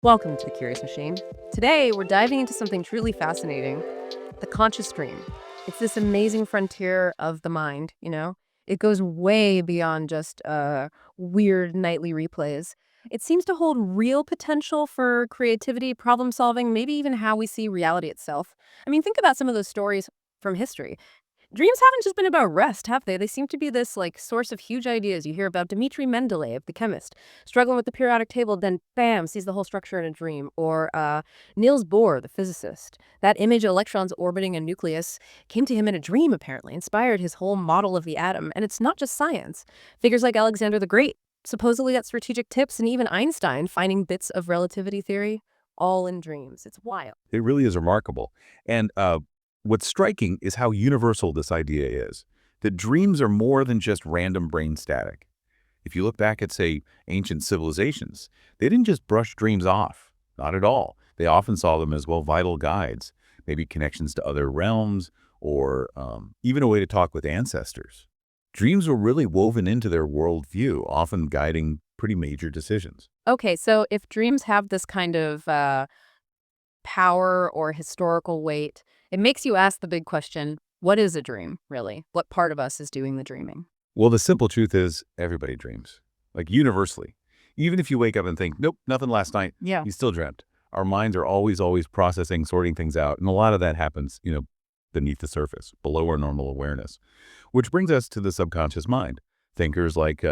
Welcome to The Curious Machine. Today, we're diving into something truly fascinating, the conscious dream. It's this amazing frontier of the mind, you know? It goes way beyond just weird nightly replays. It seems to hold real potential for creativity, problem solving, maybe even how we see reality itself. I mean, think about some of those stories from history. Dreams haven't just been about rest, have they? They seem to be this source of huge ideas. You hear about Dmitri Mendeleev, the chemist, struggling with the periodic table, then bam, sees the whole structure in a dream. Or Niels Bohr, the physicist. That image of electrons orbiting a nucleus came to him in a dream, apparently, inspired his whole model of the atom. And it's not just science. Figures like Alexander the Great supposedly got strategic tips, and even Einstein finding bits of relativity theory, all in dreams. It's wild. It really is remarkable. And what's striking is how universal this idea is, that dreams are more than just random brain static. If you look back at, say, ancient civilizations, they didn't just brush dreams off. Not at all. They often saw them as, well, vital guides, maybe connections to other realms, or even a way to talk with ancestors. Dreams were really woven into their worldview, often guiding pretty major decisions. Okay, so if dreams have this kind of power or historical weight, it makes you ask the big question, what is a dream, really? What part of us is doing the dreaming? Well, the simple truth is everybody dreams, like universally. Even if you wake up and think, nope, nothing last night, Yeah. you still dreamt. Our minds are always processing, sorting things out. And a lot of that happens, beneath the surface, below our normal awareness. Which brings us to the subconscious mind. Thinkers like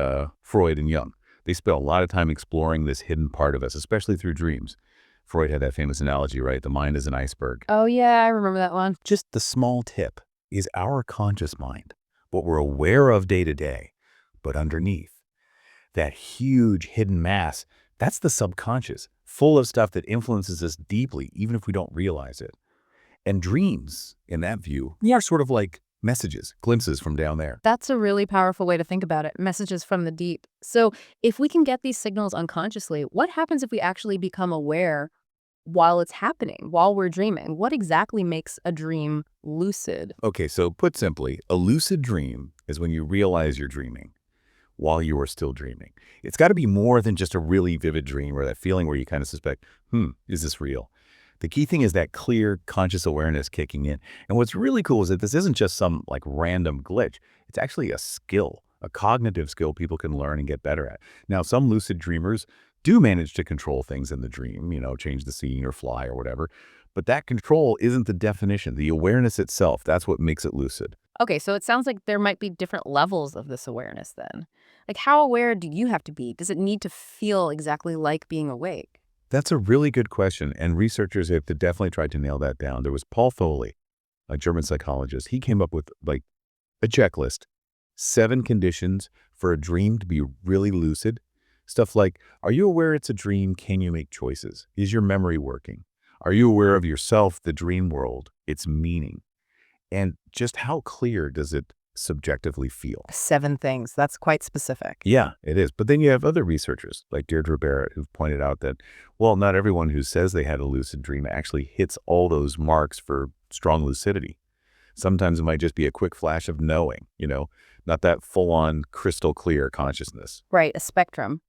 Freud and Jung, they spent a lot of time exploring this hidden part of us, especially through dreams. Freud had that famous analogy, right? The mind is an iceberg. Oh, yeah, I remember that one. Just the small tip is our conscious mind, what we're aware of day to day. But underneath, that huge hidden mass, that's the subconscious, full of stuff that influences us deeply, even if we don't realize it. And dreams, in that view, are sort of like messages, glimpses from down there. That's a really powerful way to think about it. Messages from the deep. So if we can get these signals unconsciously, what happens if we actually become aware while it's happening, while we're dreaming? What exactly makes a dream lucid? Okay, so put simply, a lucid dream is when you realize you're dreaming while you are still dreaming. It's got to be more than just a really vivid dream or that feeling where you kind of suspect, is this real? The key thing is that clear, conscious awareness kicking in. And what's really cool is that this isn't just some random glitch. It's actually a skill, a cognitive skill people can learn and get better at. Now, some lucid dreamers do manage to control things in the dream, change the scene or fly or whatever. But that control isn't the definition. The awareness itself, that's what makes it lucid. Okay, so it sounds like there might be different levels of this awareness then. Like, how aware do you have to be? Does it need to feel exactly like being awake? That's a really good question, and researchers have definitely tried to nail that down. There was Paul Foley, a German psychologist. He came up with a checklist, 7 conditions for a dream to be really lucid. Stuff like, are you aware it's a dream? Can you make choices? Is your memory working? Are you aware of yourself, the dream world, its meaning? And just how clear does it subjectively feel? 7 things. That's quite specific. Yeah, it is. But then you have other researchers like Deirdre Barrett who've pointed out that, well, not everyone who says they had a lucid dream actually hits all those marks for strong lucidity. Sometimes it might just be a quick flash of knowing, not that full-on crystal clear consciousness. Right, a spectrum.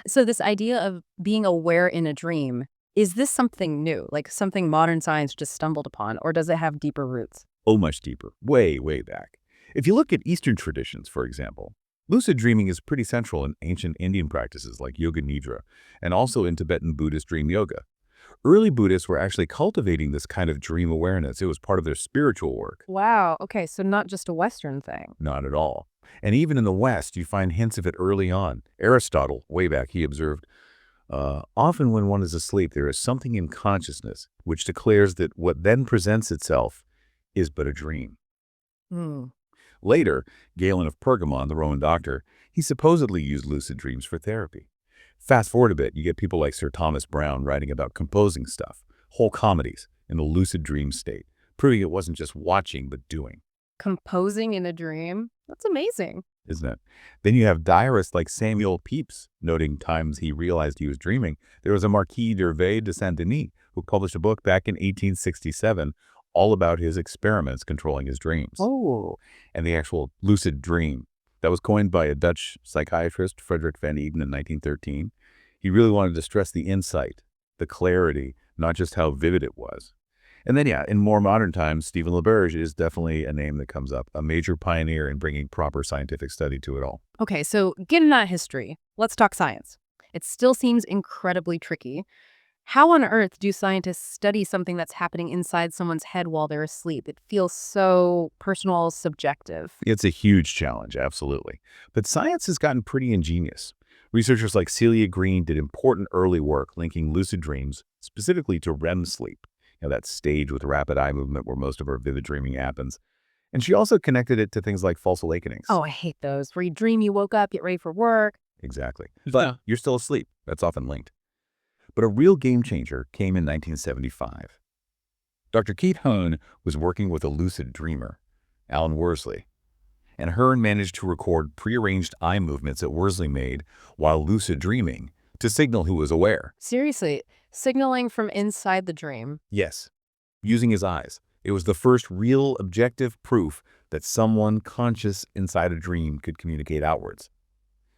So this idea of being aware in a dream, is this something new, like something modern science just stumbled upon, or does it have deeper roots? Oh, much deeper, way back. If you look at Eastern traditions, for example, lucid dreaming is pretty central in ancient Indian practices like Yoga Nidra and also in Tibetan Buddhist dream yoga. Early Buddhists were actually cultivating this kind of dream awareness. It was part of their spiritual work. Wow, okay, so not just a Western thing. Not at all. And even in the West, you find hints of it early on. Aristotle, way back, he observed, often when one is asleep, there is something in consciousness which declares that what then presents itself is but a dream. Hmm. Later, Galen of Pergamon, the Roman doctor, he supposedly used lucid dreams for therapy. Fast forward a bit, you get people like Sir Thomas Browne writing about composing stuff, whole comedies, in a lucid dream state, proving it wasn't just watching but doing. Composing in a dream? That's amazing. Isn't it? Then you have diarists like Samuel Pepys, noting times he realized he was dreaming. There was a Marquis d'Hervé de Saint-Denis who published a book back in 1867 all about his experiments controlling his dreams. Oh. And the actual lucid dream that was coined by a Dutch psychiatrist, Frederick van Eden, in 1913. He really wanted to stress the insight the clarity, not just how vivid it was. And then, yeah, in more modern times, Stephen LaBerge is definitely a name that comes up, a major pioneer in bringing proper scientific study to it all. Okay, so given that history, let's talk science. It still seems incredibly tricky. How on earth do scientists study something that's happening inside someone's head while they're asleep? It feels so personal, subjective. It's a huge challenge, absolutely. But science has gotten pretty ingenious. Researchers like Celia Green did important early work linking lucid dreams specifically to REM sleep, that stage with rapid eye movement where most of our vivid dreaming happens. And she also connected it to things like false awakenings. Oh, I hate those, where you dream you woke up, get ready for work. Exactly. But you're still asleep. That's often linked. But a real game changer came in 1975. Dr. Kate Hohn was working with a lucid dreamer, Alan Worsley, and Hearn managed to record prearranged eye movements that Worsley made while lucid dreaming to signal who was aware. Seriously, signaling from inside the dream. Yes, using his eyes. It was the first real objective proof that someone conscious inside a dream could communicate outwards.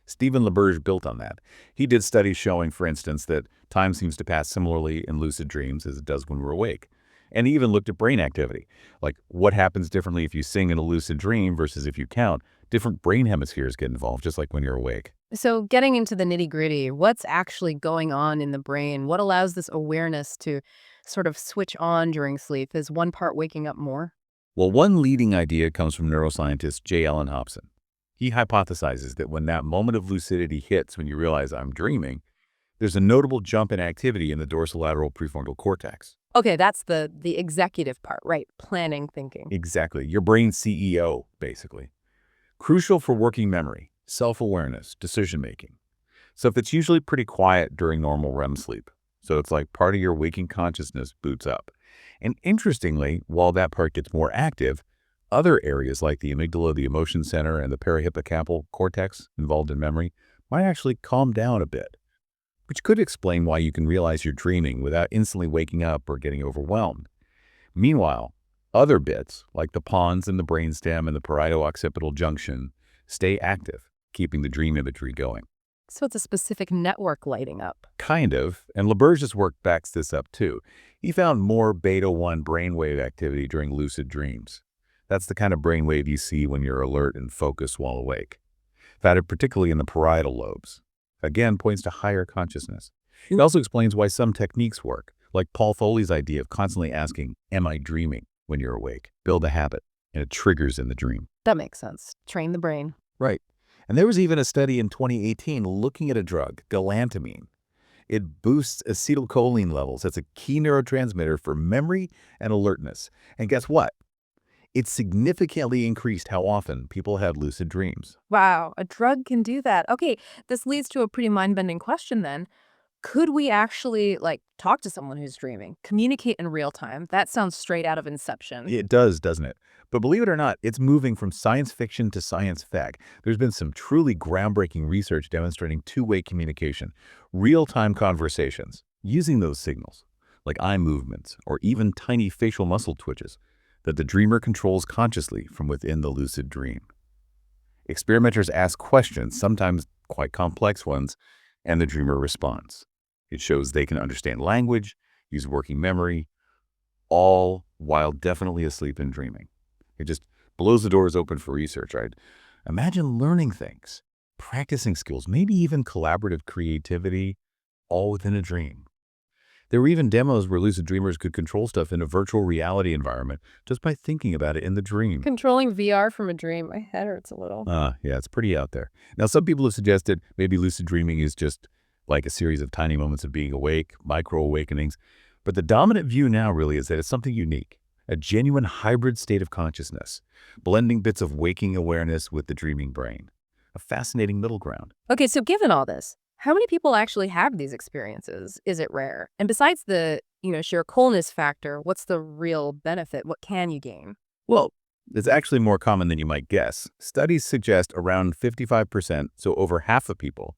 Stephen LaBerge built on that. He did studies showing, for instance, that time seems to pass similarly in lucid dreams as it does when we're awake. And he even looked at brain activity, like what happens differently if you sing in a lucid dream versus if you count. Different brain hemispheres get involved, just like when you're awake. So, getting into the nitty-gritty, what's actually going on in the brain? What allows this awareness to sort of switch on during sleep? Is one part waking up more? Well, one leading idea comes from neuroscientist J. Allen Hobson. He hypothesizes that when that moment of lucidity hits, when you realize I'm dreaming, there's a notable jump in activity in the dorsolateral prefrontal cortex. Okay, that's the executive part, right? Planning, thinking. Exactly. Your brain's CEO, basically. Crucial for working memory, self-awareness, decision-making. So if it's usually pretty quiet during normal REM sleep, so it's like part of your waking consciousness boots up. And interestingly, while that part gets more active, other areas like the amygdala, the emotion center, and the parahippocampal cortex involved in memory might actually calm down a bit, which could explain why you can realize you're dreaming without instantly waking up or getting overwhelmed. Meanwhile, other bits, like the pons in the brainstem and the parieto-occipital junction, stay active, keeping the dream imagery going. So it's a specific network lighting up. Kind of, and LaBerge's work backs this up too. He found more beta-1 brainwave activity during lucid dreams. That's the kind of brainwave you see when you're alert and focused while awake. Found it particularly in the parietal lobes. Again, points to higher consciousness. It also explains why some techniques work, like Paul Foley's idea of constantly asking, "Am I dreaming?" when you're awake. Build a habit, and it triggers in the dream. That makes sense. Train the brain. Right. And there was even a study in 2018 looking at a drug, galantamine. It boosts acetylcholine levels. That's a key neurotransmitter for memory and alertness. And guess what? It significantly increased how often people had lucid dreams. Wow, a drug can do that. Okay, this leads to a pretty mind-bending question then. Could we actually, like, talk to someone who's dreaming? Communicate in real time? That sounds straight out of Inception. It does, doesn't it? But believe it or not, it's moving from science fiction to science fact. There's been some truly groundbreaking research demonstrating two-way communication, real-time conversations, using those signals, like eye movements or even tiny facial muscle twitches, that the dreamer controls consciously from within the lucid dream. Experimenters ask questions, sometimes quite complex ones, and the dreamer responds. It shows they can understand language, use working memory, all while definitely asleep and dreaming. It just blows the doors open for research, right? Imagine learning things, practicing skills, maybe even collaborative creativity, all within a dream. There were even demos where lucid dreamers could control stuff in a virtual reality environment just by thinking about it in the dream. Controlling VR from a dream. My head hurts a little. Yeah, it's pretty out there. Now, some people have suggested maybe lucid dreaming is just like a series of tiny moments of being awake, micro-awakenings. But the dominant view now really is that it's something unique, a genuine hybrid state of consciousness, blending bits of waking awareness with the dreaming brain. A fascinating middle ground. Okay, so given all this, how many people actually have these experiences? Is it rare? And besides the, sheer coolness factor, what's the real benefit? What can you gain? Well, it's actually more common than you might guess. Studies suggest around 55%, so over half of people,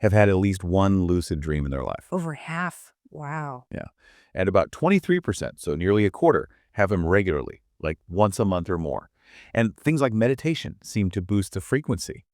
have had at least one lucid dream in their life. Over half. Wow. Yeah. And about 23%, so nearly a quarter, have them regularly, like once a month or more. And things like meditation seem to boost the frequency.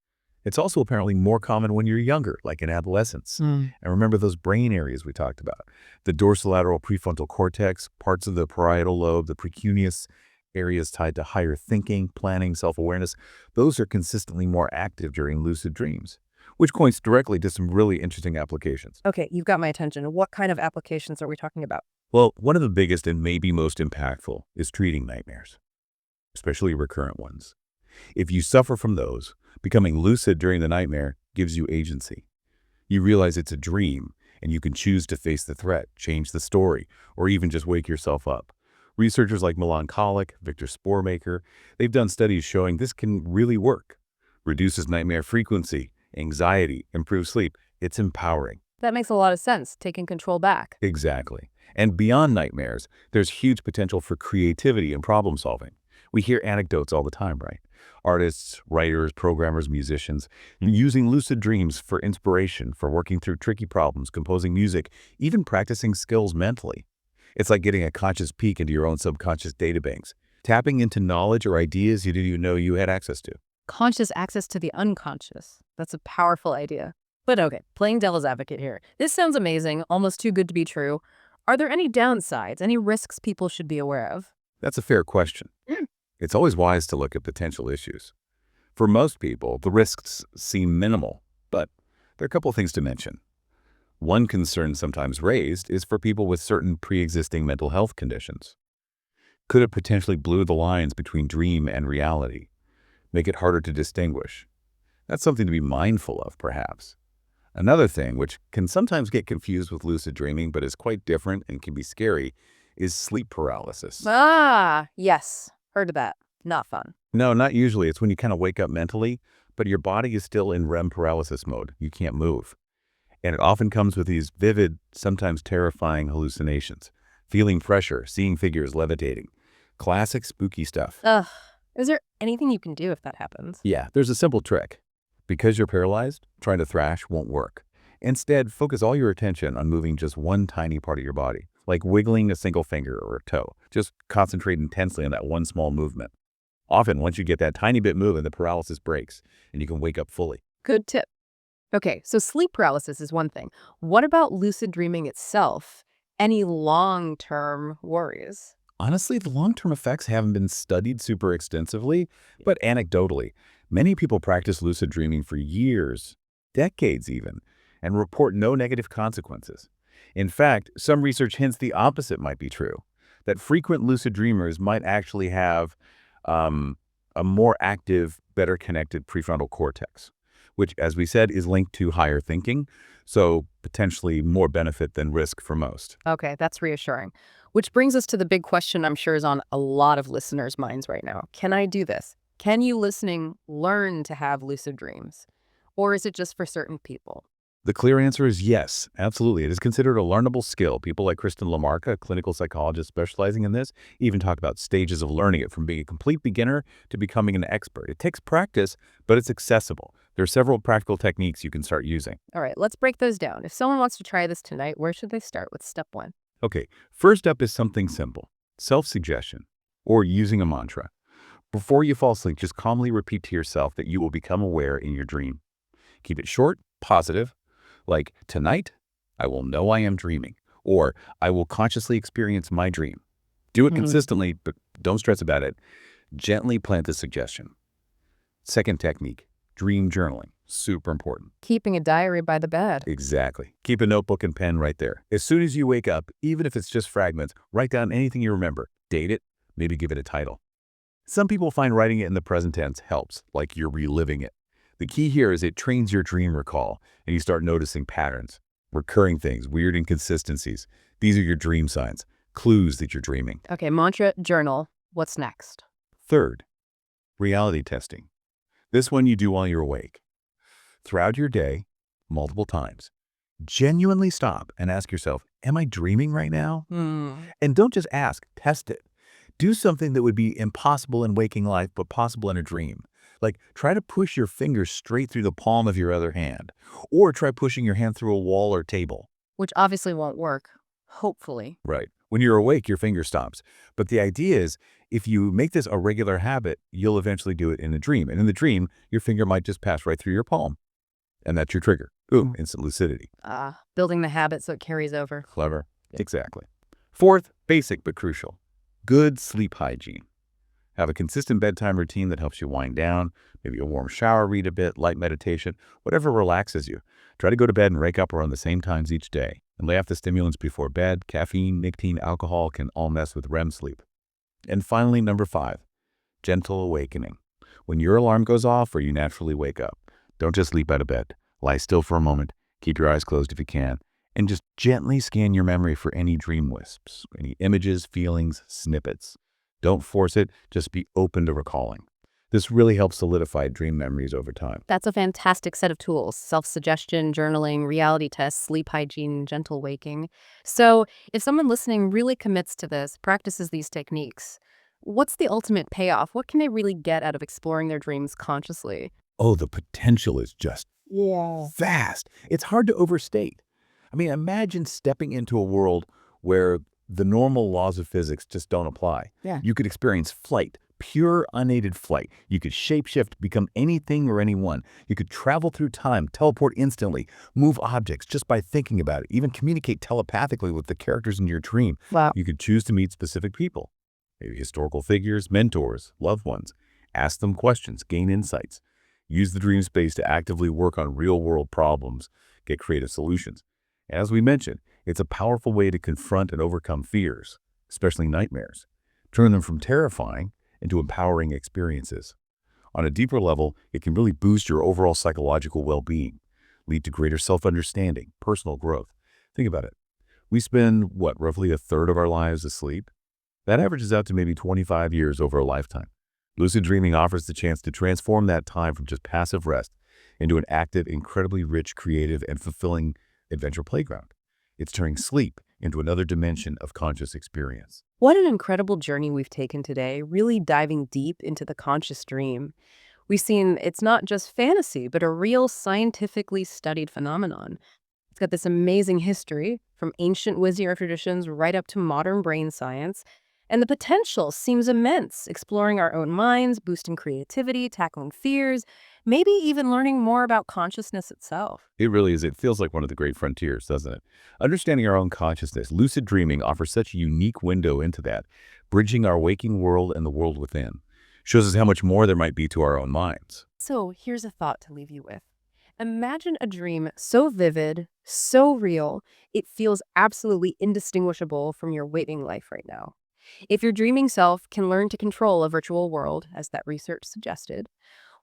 It's also apparently more common when you're younger, like in adolescence. Mm. And remember those brain areas we talked about, the dorsolateral prefrontal cortex, parts of the parietal lobe, the precuneus, areas tied to higher thinking, planning, self-awareness. Those are consistently more active during lucid dreams, which points directly to some really interesting applications. Okay, you've got my attention. What kind of applications are we talking about? Well, one of the biggest and maybe most impactful is treating nightmares, especially recurrent ones. If you suffer from those, becoming lucid during the nightmare gives you agency. You realize it's a dream, and you can choose to face the threat, change the story, or even just wake yourself up. Researchers like Milan Kolick, Victor Sporemaker, they've done studies showing this can really work. Reduces nightmare frequency, anxiety, improves sleep. It's empowering. That makes a lot of sense, taking control back. Exactly. And beyond nightmares, there's huge potential for creativity and problem solving. We hear anecdotes all the time, right? Artists, writers, programmers, musicians, using lucid dreams for inspiration, for working through tricky problems, composing music, even practicing skills mentally. It's like getting a conscious peek into your own subconscious databanks, tapping into knowledge or ideas you didn't even know you had access to. Conscious access to the unconscious. That's a powerful idea. But okay, playing devil's advocate here. This sounds amazing, almost too good to be true. Are there any downsides, any risks people should be aware of? That's a fair question. Mm. It's always wise to look at potential issues. For most people, the risks seem minimal, but there are a couple of things to mention. One concern sometimes raised is for people with certain pre-existing mental health conditions. Could it potentially blur the lines between dream and reality, make it harder to distinguish? That's something to be mindful of, perhaps. Another thing, which can sometimes get confused with lucid dreaming but is quite different and can be scary, is sleep paralysis. Ah, yes. Heard of that. Not fun. No, not usually. It's when you kind of wake up mentally, but your body is still in REM paralysis mode. You can't move. And it often comes with these vivid, sometimes terrifying hallucinations. Feeling pressure, seeing figures levitating. Classic spooky stuff. Ugh. Is there anything you can do if that happens? Yeah, there's a simple trick. Because you're paralyzed, trying to thrash won't work. Instead, focus all your attention on moving just one tiny part of your body, like wiggling a single finger or a toe. Just concentrate intensely on that one small movement. Often, once you get that tiny bit moving, the paralysis breaks, and you can wake up fully. Good tip. Okay, so sleep paralysis is one thing. What about lucid dreaming itself? Any long-term worries? Honestly, the long-term effects haven't been studied super extensively, but anecdotally, many people practice lucid dreaming for years, decades even, and report no negative consequences. In fact, some research hints the opposite might be true, that frequent lucid dreamers might actually have a more active, better connected prefrontal cortex, which, as we said, is linked to higher thinking, so potentially more benefit than risk for most. Okay, that's reassuring. Which brings us to the big question I'm sure is on a lot of listeners' minds right now. Can I do this? Can you listening learn to have lucid dreams? Or is it just for certain people? The clear answer is yes, absolutely. It is considered a learnable skill. People like Kristen Lamarca, a clinical psychologist specializing in this, even talk about stages of learning it, from being a complete beginner to becoming an expert. It takes practice, but it's accessible. There are several practical techniques you can start using. All right, let's break those down. If someone wants to try this tonight, where should they start with step one? Okay, first up is something simple, self-suggestion, or using a mantra. Before you fall asleep, just calmly repeat to yourself that you will become aware in your dream. Keep it short, positive, like, tonight, I will know I am dreaming, or I will consciously experience my dream. Do it consistently, but don't stress about it. Gently plant the suggestion. Second technique, dream journaling. Super important. Keeping a diary by the bed. Exactly. Keep a notebook and pen right there. As soon as you wake up, even if it's just fragments, write down anything you remember. Date it, maybe give it a title. Some people find writing it in the present tense helps, like you're reliving it. The key here is it trains your dream recall, and you start noticing patterns, recurring things, weird inconsistencies. These are your dream signs, clues that you're dreaming. Okay, mantra, journal. What's next? Third, reality testing. This one you do while you're awake. Throughout your day, multiple times, genuinely stop and ask yourself, am I dreaming right now? And don't just ask, test it. Do something that would be impossible in waking life, but possible in a dream. Like, try to push your fingers straight through the palm of your other hand, or try pushing your hand through a wall or table. Which obviously won't work, hopefully. Right. When you're awake, your finger stops. But the idea is, if you make this a regular habit, you'll eventually do it in a dream. And in the dream, your finger might just pass right through your palm. And that's your trigger. Boom, instant lucidity. Building the habit so it carries over. Clever. Exactly. Fourth, basic but crucial, good sleep hygiene. Have a consistent bedtime routine that helps you wind down, maybe a warm shower, read a bit, light meditation, whatever relaxes you. Try to go to bed and wake up around the same times each day. And lay off the stimulants before bed. Caffeine, nicotine, alcohol can all mess with REM sleep. And finally, number 5, gentle awakening. When your alarm goes off or you naturally wake up, don't just leap out of bed. Lie still for a moment, keep your eyes closed if you can, and just gently scan your memory for any dream wisps, any images, feelings, snippets. Don't force it, just be open to recalling. This really helps solidify dream memories over time. That's a fantastic set of tools: self-suggestion, journaling, reality tests, sleep hygiene, gentle waking. So, if someone listening really commits to this, practices these techniques, what's the ultimate payoff? What can they really get out of exploring their dreams consciously? Oh, the potential is just vast. It's hard to overstate. I mean, imagine stepping into a world where the normal laws of physics just don't apply. Yeah. You could experience flight, pure unaided flight. You could shapeshift, become anything or anyone. You could travel through time, teleport instantly, move objects just by thinking about it, even communicate telepathically with the characters in your dream. Wow. You could choose to meet specific people, maybe historical figures, mentors, loved ones. Ask them questions, gain insights. Use the dream space to actively work on real-world problems, get creative solutions. As we mentioned, it's a powerful way to confront and overcome fears, especially nightmares. Turn them from terrifying into empowering experiences. On a deeper level, it can really boost your overall psychological well-being, lead to greater self-understanding, personal growth. Think about it. We spend, roughly a third of our lives asleep? That averages out to maybe 25 years over a lifetime. Lucid dreaming offers the chance to transform that time from just passive rest into an active, incredibly rich, creative, and fulfilling adventure playground. It's turning sleep into another dimension of conscious experience. What an incredible journey we've taken today, really diving deep into the conscious dream. We've seen it's not just fantasy, but a real scientifically studied phenomenon. It's got this amazing history, from ancient Wizard traditions right up to modern brain science. And the potential seems immense, exploring our own minds, boosting creativity, tackling fears, maybe even learning more about consciousness itself. It really is. It feels like one of the great frontiers, doesn't it? Understanding our own consciousness, lucid dreaming offers such a unique window into that, bridging our waking world and the world within. Shows us how much more there might be to our own minds. So here's a thought to leave you with. Imagine a dream so vivid, so real, it feels absolutely indistinguishable from your waking life right now. If your dreaming self can learn to control a virtual world, as that research suggested,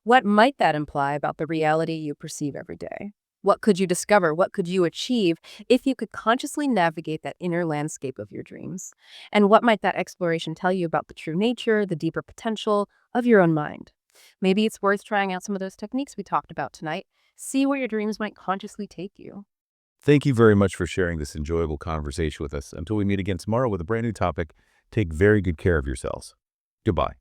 what might that imply about the reality you perceive every day? What could you discover? What could you achieve if you could consciously navigate that inner landscape of your dreams? And what might that exploration tell you about the true nature, the deeper potential of your own mind? Maybe it's worth trying out some of those techniques we talked about tonight. See where your dreams might consciously take you. Thank you very much for sharing this enjoyable conversation with us. Until we meet again tomorrow with a brand new topic, take very good care of yourselves. Goodbye.